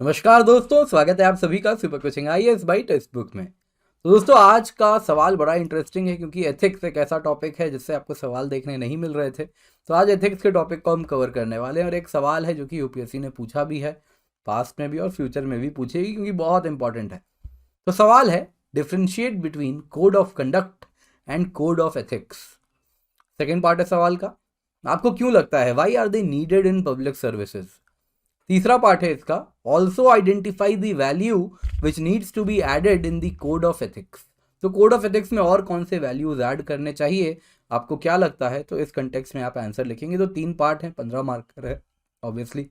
नमस्कार दोस्तों, स्वागत है आप सभी का super coaching IAS by text book में। तो दोस्तों, आज का सवाल बड़ा इंटरेस्टिंग है क्योंकि एथिक्स एक ऐसा टॉपिक है जिससे आपको सवाल देखने नहीं मिल रहे थे। तो आज एथिक्स के टॉपिक को हम कवर करने वाले हैं और एक सवाल है जो कि यूपीएससी ने पूछा भी है, पास्ट में भी और फ्यूचर में भी पूछेगी क्योंकि बहुत इंपॉर्टेंट है। तो सवाल है, differentiate between code of conduct and code of ethics. Second part है सवाल का, आपको क्यों लगता है why are they needed in public services. तीसरा पार्ट है इसका, also identify the value which needs to be added in the code of ethics. तो कोड ऑफ एथिक्स में और कौन से वैल्यूज ऐड करने चाहिए, आपको क्या लगता है। तो इस कंटेक्स्ट में आप आंसर लिखेंगे। तो 3 पार्ट हैं, 15 मार्कर है। ऑब्वियसली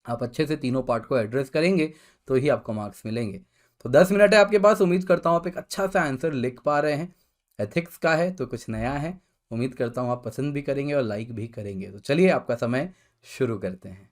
आप अच्छे से तीनों पार्ट को एड्रेस करेंगे तो ही आपको मार्क्स मिलेंगे। तो 10 मिनट है आपके पास, उम्मीद करता हूँ आप एक अच्छा सा आंसर लिख पा रहे हैं। एथिक्स का है तो कुछ नया है, उम्मीद करता हूँ आप पसंद भी करेंगे और लाइक भी करेंगे। तो चलिए आपका समय शुरू करते हैं।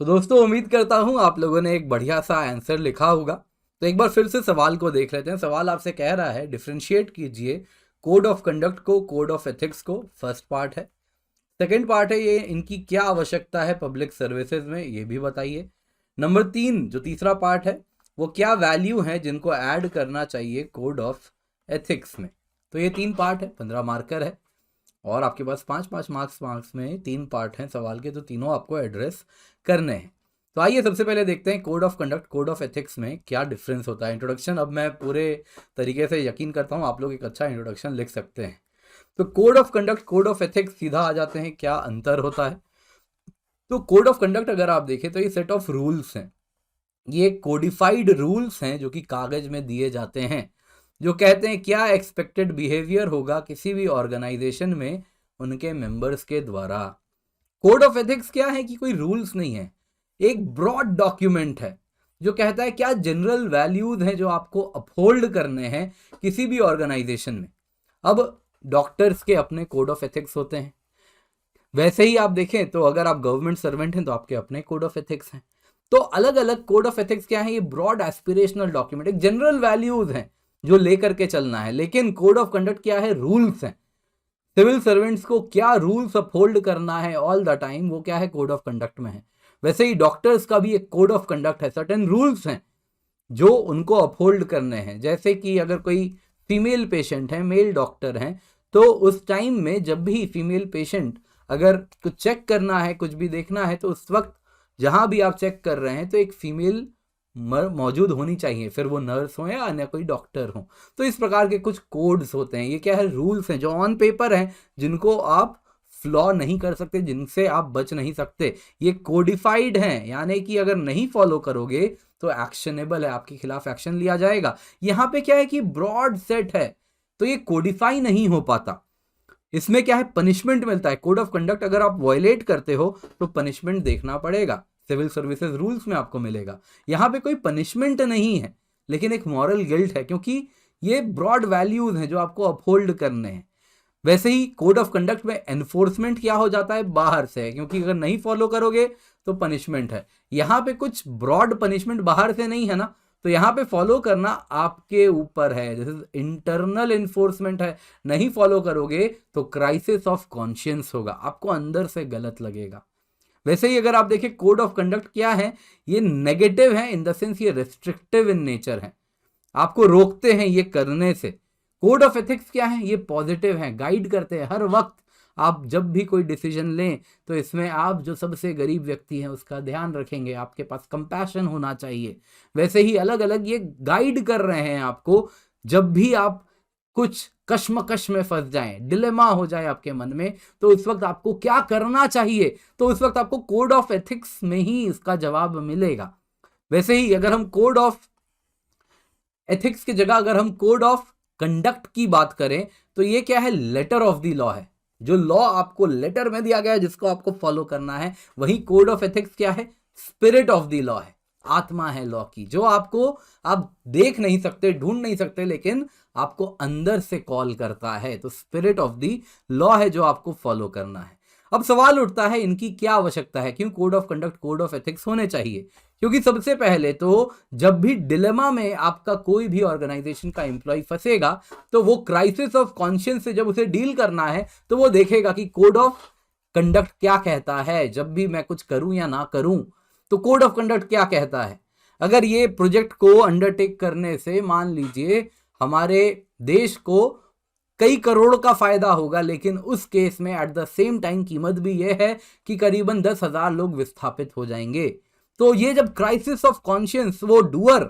तो दोस्तों उम्मीद करता हूं आप लोगों ने एक बढ़िया सा आंसर लिखा होगा। तो एक बार फिर से सवाल को देख लेते हैं। सवाल आपसे कह रहा है डिफरेंशिएट कीजिए कोड ऑफ कंडक्ट को कोड ऑफ एथिक्स को। फर्स्ट पार्ट है। सेकंड पार्ट है ये इनकी क्या आवश्यकता है पब्लिक सर्विसेज में, ये भी बताइए। नंबर 3 जो तीसरा पार्ट है वो क्या वैल्यू है जिनको ऐड करना चाहिए कोड ऑफ एथिक्स में। तो ये 3 पार्ट है, 15 मार्कर है और आपके पास 5-5 मार्क्स में 3 पार्ट हैं सवाल के, तो तीनों आपको एड्रेस करने हैं। तो आइए सबसे पहले देखते हैं code of conduct code of ethics में क्या डिफरेंस होता है। इंट्रोडक्शन अब मैं पूरे तरीके से यकीन करता हूँ आप लोग एक अच्छा इंट्रोडक्शन लिख सकते हैं। तो code of conduct code of ethics सीधा आ जाते हैं, क्या अंतर होता है। तो कोड ऑफ कंडक्ट अगर आप देखें तो ये सेट ऑफ रूल्स हैं, ये कोडिफाइड रूल्स हैं जो कि कागज में दिए जाते हैं, जो कहते हैं क्या एक्सपेक्टेड बिहेवियर होगा किसी भी ऑर्गेनाइजेशन में उनके मेंबर्स के द्वारा। कोड ऑफ एथिक्स क्या है कि कोई रूल्स नहीं है, एक ब्रॉड डॉक्यूमेंट है जो कहता है क्या जनरल वैल्यूज हैं जो आपको अपहोल्ड करने हैं किसी भी ऑर्गेनाइजेशन में। अब डॉक्टर्स के अपने कोड ऑफ एथिक्स होते हैं, वैसे ही आप देखें तो अगर आप गवर्नमेंट सर्वेंट हैं तो आपके अपने कोड ऑफ एथिक्स हैं। तो अलग अलग कोड ऑफ एथिक्स क्या है, ये ब्रॉड एस्पिरेशनल डॉक्यूमेंट, एक जनरल वैल्यूज हैं जो लेकर के चलना है। लेकिन कोड ऑफ कंडक्ट क्या है, रूल्स हैं। सिविल सर्वेंट्स को क्या रूल्स अपहोल्ड करना है ऑल द टाइम, वो क्या है कोड ऑफ कंडक्ट में है। वैसे ही डॉक्टर्स का भी एक कोड ऑफ कंडक्ट है, सर्टेन रूल्स हैं जो उनको अपहोल्ड करने हैं। जैसे कि अगर कोई फीमेल पेशेंट है, मेल डॉक्टर हैं, तो उस टाइम में जब भी फीमेल पेशेंट अगर कुछ चेक करना है कुछ भी देखना है तो उस वक्त जहां भी आप चेक कर रहे हैं तो एक फीमेल मौजूद होनी चाहिए, फिर वो नर्स हो या अन्य कोई डॉक्टर हो। तो इस प्रकार के कुछ कोड्स होते हैं, ये क्या है रूल्स हैं जो ऑन पेपर हैं, जिनको आप फ्लॉ नहीं कर सकते, जिनसे आप बच नहीं सकते। ये कोडिफाइड हैं, यानी कि अगर नहीं फॉलो करोगे तो एक्शनेबल है, आपके खिलाफ एक्शन लिया जाएगा। यहां पे क्या है कि ब्रॉड सेट है तो ये कोडिफाई नहीं हो पाता। इसमें क्या है पनिशमेंट मिलता है। कोड ऑफ कंडक्ट अगर आप वायलेट करते हो तो पनिशमेंट देखना पड़ेगा, सिविल सर्विसेज रूल्स में आपको मिलेगा। यहां पे कोई पनिशमेंट नहीं है लेकिन एक मॉरल गिल्ट है, क्योंकि ये ब्रॉड वैल्यूज हैं जो आपको अपहोल्ड करने हैं। वैसे ही कोड ऑफ कंडक्ट में एनफोर्समेंट क्या हो जाता है, बाहर से है, क्योंकि अगर नहीं फॉलो करोगे तो पनिशमेंट है। यहां पे कुछ ब्रॉड पनिशमेंट बाहर से नहीं है ना, तो यहां पे फॉलो करना आपके ऊपर है, जैसे इंटरनल एनफोर्समेंट है। नहीं फॉलो करोगे तो क्राइसिस ऑफ कॉन्शियंस होगा, आपको अंदर से गलत लगेगा। वैसे ही अगर आप देखें कोड ऑफ कंडक्ट क्या है, ये नेगेटिव है इन द सेंस ये रेस्ट्रिक्टिव इन नेचर है, आपको रोकते हैं ये करने से। कोड ऑफ एथिक्स क्या है, ये पॉजिटिव है, गाइड करते हैं हर वक्त। आप जब भी कोई डिसीजन लें तो इसमें आप जो सबसे गरीब व्यक्ति हैं उसका ध्यान रखेंगे, आपके पास कंपैशन होना चाहिए। वैसे ही अलग अलग ये गाइड कर रहे हैं आपको, जब भी आप कुछ कश्मकश में फंस जाएं, डिलेमा हो जाए आपके मन में, तो उस वक्त आपको क्या करना चाहिए, तो उस वक्त आपको कोड ऑफ एथिक्स में ही इसका जवाब मिलेगा। वैसे ही अगर हम कोड ऑफ एथिक्स की जगह अगर हम कोड ऑफ कंडक्ट की बात करें तो ये क्या है, लेटर ऑफ द लॉ है। जो लॉ आपको लेटर में दिया गया है जिसको आपको फॉलो करना है, वही कोड ऑफ एथिक्स क्या है, स्पिरिट ऑफ द लॉ है, आत्मा है लॉ की, जो आपको आप देख नहीं सकते, ढूंढ नहीं सकते, लेकिन आपको अंदर से कॉल करता है। तो स्पिरिट ऑफ द लॉ है जो आपको फॉलो करना है। अब सवाल उठता है इनकी क्या आवश्यकता है, क्यों code of conduct code of ethics होने चाहिए। क्योंकि सबसे पहले तो जब भी डिलेमा में आपका कोई भी ऑर्गेनाइजेशन का एम्प्लॉय फंसेगा तो वो क्राइसिस ऑफ कॉन्शियंस से जब उसे डील करना है तो वो देखेगा कि कोड ऑफ कंडक्ट क्या कहता है। जब भी मैं कुछ करूं या ना करूं तो कोड ऑफ कंडक्ट क्या कहता है। अगर ये प्रोजेक्ट को अंडरटेक करने से मान लीजिए हमारे देश को कई करोड़ का फायदा होगा, लेकिन उस केस में एट द सेम टाइम कीमत भी यह है कि करीबन 10,000 लोग विस्थापित हो जाएंगे। तो ये जब क्राइसिस ऑफ कॉन्शियंस वो डूअर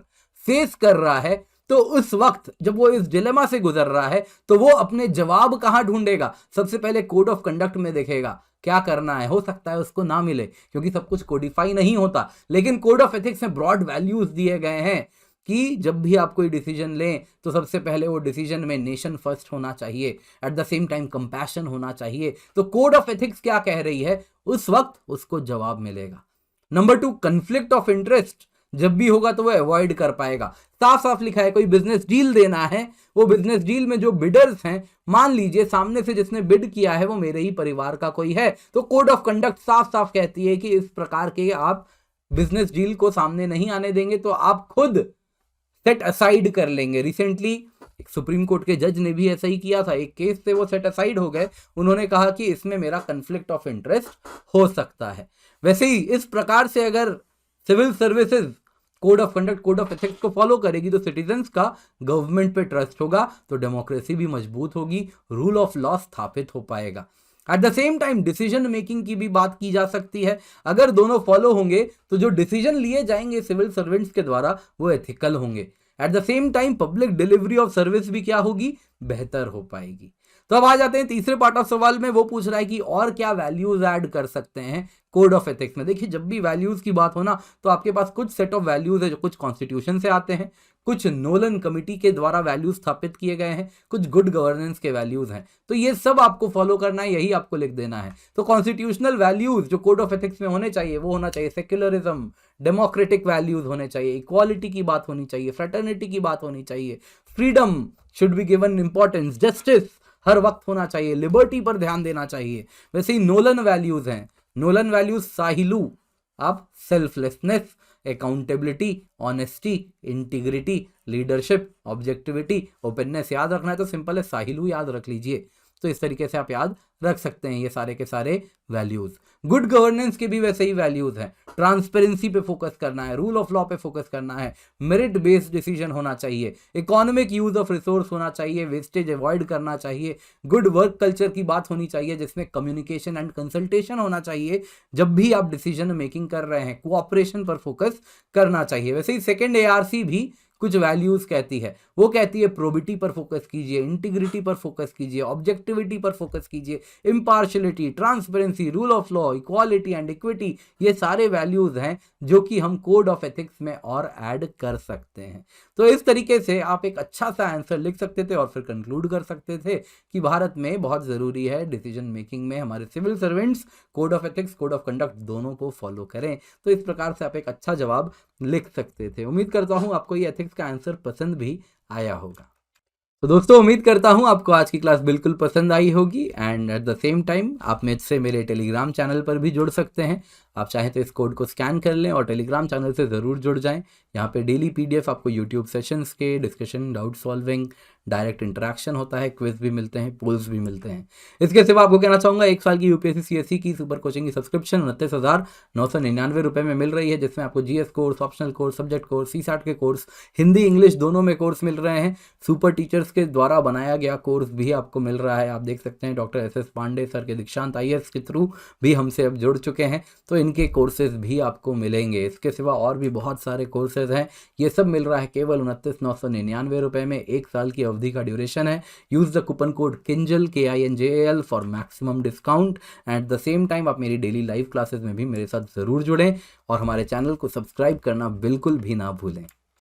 फेस कर रहा है, तो उस वक्त जब वो इस डिलेमा से गुजर रहा है तो वो अपने जवाब कहां ढूंढेगा, सबसे पहले कोड ऑफ कंडक्ट में देखेगा क्या करना है। हो सकता है उसको ना मिले क्योंकि सब कुछ कोडिफाई नहीं होता, लेकिन कोड ऑफ एथिक्स में ब्रॉड वैल्यूज दिए गए हैं कि जब भी आप कोई डिसीजन लें तो सबसे पहले वो डिसीजन में नेशन फर्स्ट होना चाहिए, at the same time compassion होना चाहिए। तो कोड ऑफ एथिक्स क्या कह रही है, उस वक्त उसको जवाब मिलेगा। नंबर 2, कन्फ्लिक्ट ऑफ इंटरेस्ट जब भी होगा तो वो अवॉइड कर पाएगा। साफ साफ लिखा है कोई बिजनेस डील देना है, वो बिजनेस डील में जो बिडर्स हैं, मान लीजिए सामने से जिसने बिड किया है वो मेरे ही परिवार का कोई है, तो कोड ऑफ कंडक्ट साफ साफ कहती है कि इस प्रकार के आप बिजनेस डील को सामने नहीं आने देंगे तो आप खुद सेट असाइड कर लेंगे। रिसेंटली एक सुप्रीम कोर्ट के जज ने भी ऐसा ही किया था, एक केस से वो सेट असाइड हो गए। उन्होंने कहा कि इसमें मेरा कन्फ्लिक्ट ऑफ इंटरेस्ट हो सकता है। वैसे ही इस प्रकार से अगर civil services code of conduct, code of ethics को फॉलो करेगी तो सिटीजन्स का गवर्नमेंट पे ट्रस्ट होगा, तो डेमोक्रेसी भी मजबूत होगी, रूल ऑफ लॉ स्थापित हो पाएगा। At the same time decision making की भी बात की जा सकती है। अगर दोनों फॉलो होंगे तो जो डिसीजन लिए जाएंगे सिविल सर्वेंट्स के द्वारा वो एथिकल होंगे। At the same time public delivery of service भी क्या होगी, बेहतर हो पाएगी। तो अब आ जाते हैं तीसरे पार्ट ऑफ सवाल में। वो पूछ रहा है कि और क्या वैल्यूज ऐड कर सकते हैं कोड ऑफ एथिक्स में। देखिए, जब भी वैल्यूज की बात हो ना, तो आपके पास कुछ सेट ऑफ वैल्यूज है जो कुछ कॉन्स्टिट्यूशन से आते हैं, कुछ नोलन कमिटी के द्वारा वैल्यूज स्थापित किए गए हैं, कुछ गुड गवर्नेंस के वैल्यूज हैं। तो ये सब आपको फॉलो करना है, यही आपको लिख देना है। तो कॉन्स्टिट्यूशनल वैल्यूज जो कोड ऑफ एथिक्स में होने चाहिए वो होना चाहिए सेक्युलरिज्म, डेमोक्रेटिक वैल्यूज होने चाहिए, इक्वालिटी की बात होनी चाहिए, फ्रेटर्निटी की बात होनी चाहिए, freedom should be given importance, justice हर वक्त होना चाहिए, लिबर्टी पर ध्यान देना चाहिए। वैसे ही नोलन वैल्यूज हैं, नोलन वैल्यूज साहिलू, आप selflessness, accountability, honesty, integrity, leadership, objectivity, openness याद रखना है तो सिंपल है, साहिलू याद रख लीजिए। तो इस तरीके से आप याद रख सकते हैं ये सारे के सारे वैल्यूज। गुड गवर्नेंस के भी वैसे ही वैल्यूज हैं, ट्रांसपेरेंसी पे फोकस करना है, रूल ऑफ लॉ पे फोकस करना है, मेरिट बेस्ड डिसीजन होना चाहिए, इकोनॉमिक यूज ऑफ रिसोर्स होना चाहिए, वेस्टेज अवॉइड करना चाहिए, गुड वर्क कल्चर की बात होनी चाहिए जिसमें कम्युनिकेशन एंड कंसल्टेशन होना चाहिए जब भी आप डिसीजन मेकिंग कर रहे हैं, कोऑपरेशन पर फोकस करना चाहिए। वैसे ही सेकेंड ARC भी कुछ वैल्यूज कहती है, वो कहती है प्रोबिटी पर फोकस कीजिए, इंटीग्रिटी पर फोकस कीजिए, ऑब्जेक्टिविटी पर फोकस कीजिए, impartiality, transparency, rule of law, equality and equity, ये सारे वैल्यूज हैं जो कि हम कोड ऑफ एथिक्स में और ऐड कर सकते हैं। तो इस तरीके से आप एक अच्छा सा आंसर लिख सकते थे और फिर कंक्लूड कर सकते थे कि भारत में बहुत ज़रूरी है डिसीजन मेकिंग में हमारे civil servants code of ethics, code of conduct दोनों को फॉलो करें। तो इस प्रकार से आप एक अच्छा जवाब लिख सकते थे। उम्मीद करता हूँ आपको ये एथिक्स का आंसर पसंद भी आया होगा। तो दोस्तों, उम्मीद करता हूँ आपको आज की क्लास बिल्कुल पसंद आई होगी and at the same time आप मुझसे मेरे टेलीग्राम चैनल पर भी जुड़ सकते हैं। आप चाहें तो इस कोड को स्कैन कर लें और टेलीग्राम चैनल से ज़रूर जुड़ जाएं। यहाँ पे डेली PDF आपको यूट्यूब सेशंस के, discussion, doubt solving, direct interaction होता है, क्विज भी मिलते हैं, पोल्स भी मिलते हैं। इसके सिवा आपको कहना चाहूँगा 1 साल की UPSC CSE की सुपर कोचिंग की सब्सक्रिप्शन 29,999 रुपये में मिल रही है, जिसमें आपको GS course, optional course, subject course, CSAT के कोर्स, हिंदी इंग्लिश दोनों में कोर्स मिल रहे हैं। सुपर टीचर्स के द्वारा बनाया गया कोर्स भी आपको मिल रहा है। आप देख सकते हैं डॉक्टर SS पांडे सर के दीक्षांत IAS के थ्रू भी हमसे अब जुड़ चुके हैं, तो इनके कोर्सेज भी आपको मिलेंगे। इसके सिवा और भी बहुत सारे कोर्सेज हैं, ये सब मिल रहा है केवल 29,999 रुपये में। 1 साल की अवधि का ड्यूरेशन है। Use the coupon code KINJAL KINJAL for maximum discount. At the same time आप मेरी डेली लाइव क्लासेस में भी मेरे साथ ज़रूर जुड़ें और हमारे चैनल को सब्सक्राइब करना बिल्कुल भी ना भूलें।